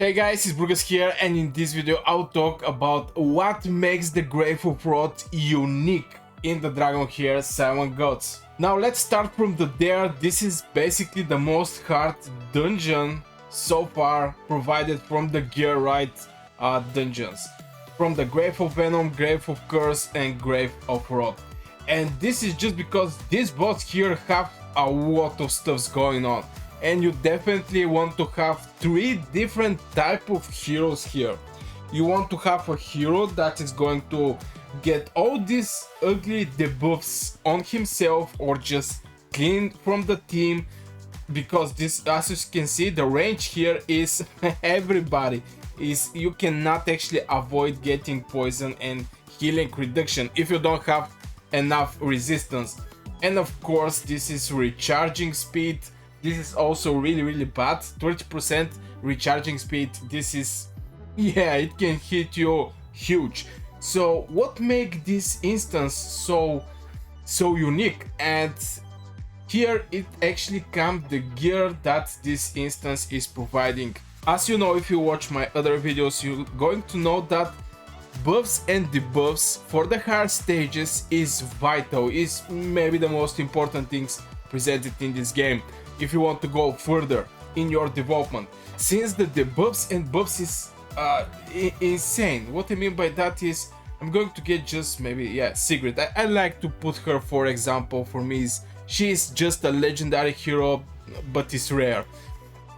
Hey guys, it's Brugus here, and in this video I'll talk about what makes the Grave of Wrath unique in the Dragonheir Silent Gods. Now let's start from there. This is basically the most hard dungeon so far provided from the Gear Right dungeons. From the Grave of Venom, Grave of Curse and Grave of Wrath. And this is just because these bots here have a lot of stuffs going on. And you definitely want to have three different type of heroes here. You want to have a hero that is going to get all these ugly debuffs on himself or just clean from the team, because this, as you can see, the range here is everybody. You cannot actually avoid getting poison and healing reduction if you don't have enough resistance. And of course this is recharging speed. This is also really bad. 30% recharging speed. This is, yeah, it can hit you huge. So what makes this instance so unique? And here it actually comes the gear that this instance is providing. As you know, if you watch my other videos, you're going to know that buffs and debuffs for the hard stages is vital, is maybe the most important things presented in this game if you want to go further in your development, since the debuffs and buffs is insane. What I mean by that is, I'm going to get just maybe, yeah, Sigrid. I like to put her, for example. For me, she is just a legendary hero, but it's rare.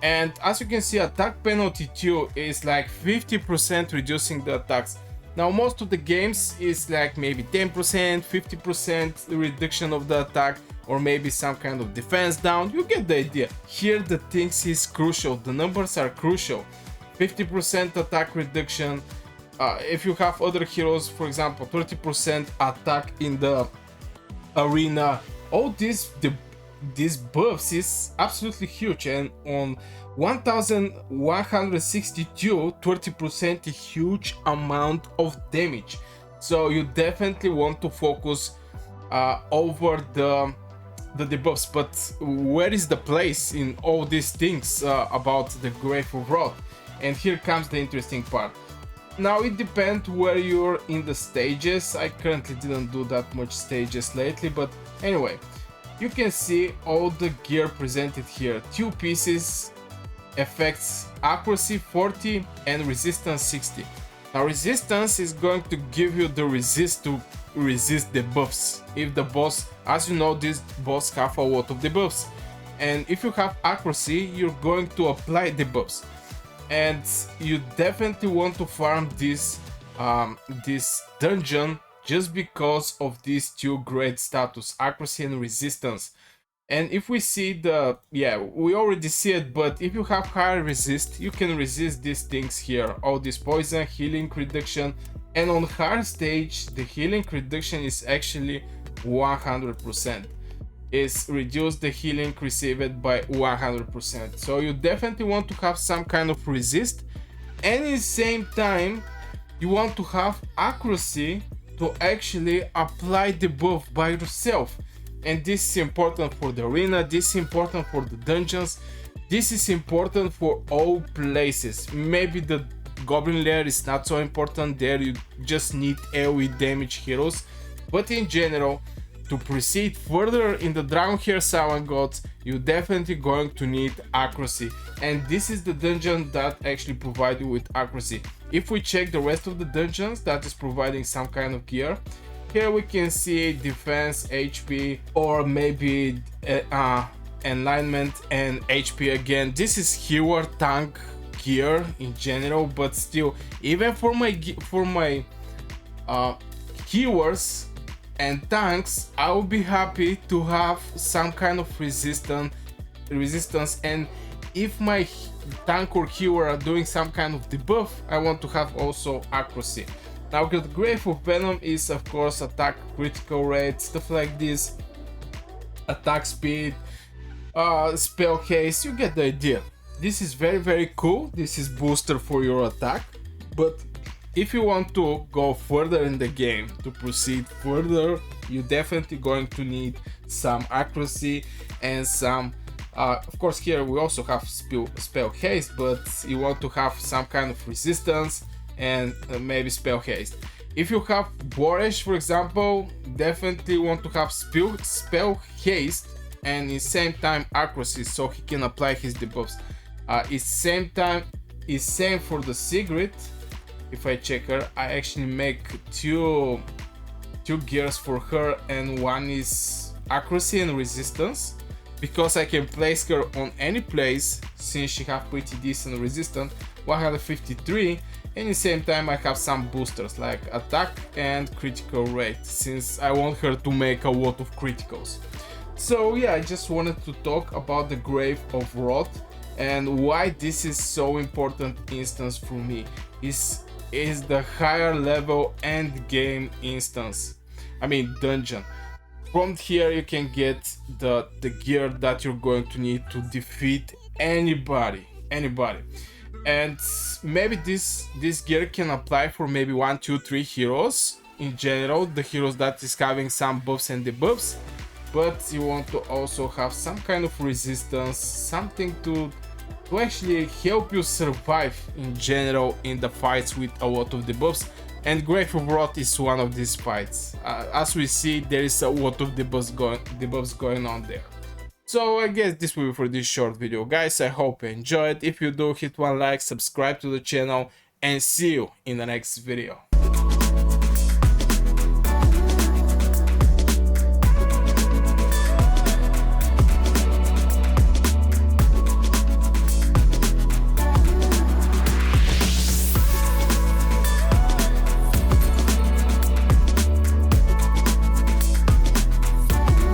And as you can see, attack penalty 2 is like 50% reducing the attacks. Now most of the games is like maybe 10%, 50% reduction of the attack, or maybe some kind of defense down. You get the idea. Here the things is crucial, the numbers are crucial. 50% attack reduction. If you have other heroes, for example, 30% attack in the arena. All these buffs is absolutely huge, and on 1162, 30% a huge amount of damage. So you definitely want to focus over the debuffs. But where is the place in all these things about the Grave of Wrath? And here comes the interesting part. Now it depends where you're in the stages. I currently didn't do that much stages lately, but anyway, you can see all the gear presented here. 2 pieces, effects, accuracy 40 and resistance 60. Now resistance is going to give you the resist to resist debuffs. If the boss, as you know, this boss have a lot of debuffs, and if you have accuracy, you're going to apply debuffs. And you definitely want to farm this dungeon just because of these two great status, accuracy and resistance. And if we see the, yeah, we already see it, but if you have higher resist, you can resist these things here, all this poison, healing reduction. And on hard stage, the healing reduction is actually 100%. It's reduced the healing received by 100%. So you definitely want to have some kind of resist, and in the same time you want to have accuracy to actually apply the buff by yourself. And this is important for the arena, this is important for the dungeons, this is important for all places. Maybe the Goblin Lair is not so important, there you just need AoE damage heroes, but in general, to proceed further in the Dragonheir Silent Gods, you're definitely going to need accuracy, and this is the dungeon that actually provides you with accuracy. If we check the rest of the dungeons that is providing some kind of gear, here we can see defense, HP, or maybe alignment and HP again. This is healer tank gear in general, but still, even for my healers and tanks, I will be happy to have some kind of resistance. And if my tank or healer are doing some kind of debuff, I want to have also accuracy. Now the Grave of Venom is of course attack critical rate, stuff like this, attack speed, spell case, you get the idea. This is very cool. This is booster for your attack, but if you want to go further in the game, to proceed further, you're definitely going to need some accuracy and some Of course, here we also have spell haste, but you want to have some kind of resistance and maybe spell haste. If you have Boresh, for example, definitely want to have spell haste and in same time accuracy, so he can apply his debuffs. It's same for the Sigrid. If I check her, I actually make two gears for her, and one is accuracy and resistance, because I can place her on any place since she have pretty decent resistance, 153, and at the same time I have some boosters like attack and critical rate, since I want her to make a lot of criticals. So yeah, I just wanted to talk about the Grave of Wrath and why this is so important instance for me. Is the higher level end game instance, I mean dungeon. From here you can get the gear that you're going to need to defeat anybody. And maybe this gear can apply for maybe 1, 2, 3 heroes in general, the heroes that is having some buffs and debuffs, but you want to also have some kind of resistance, something to actually help you survive in general in the fights with a lot of debuffs. And Grave of Wrath is one of these fights. As we see, there is a lot of debuffs going on there. So I guess this will be for this short video, guys. I hope you enjoyed. If you do, hit one like, subscribe to the channel, and see you in the next video.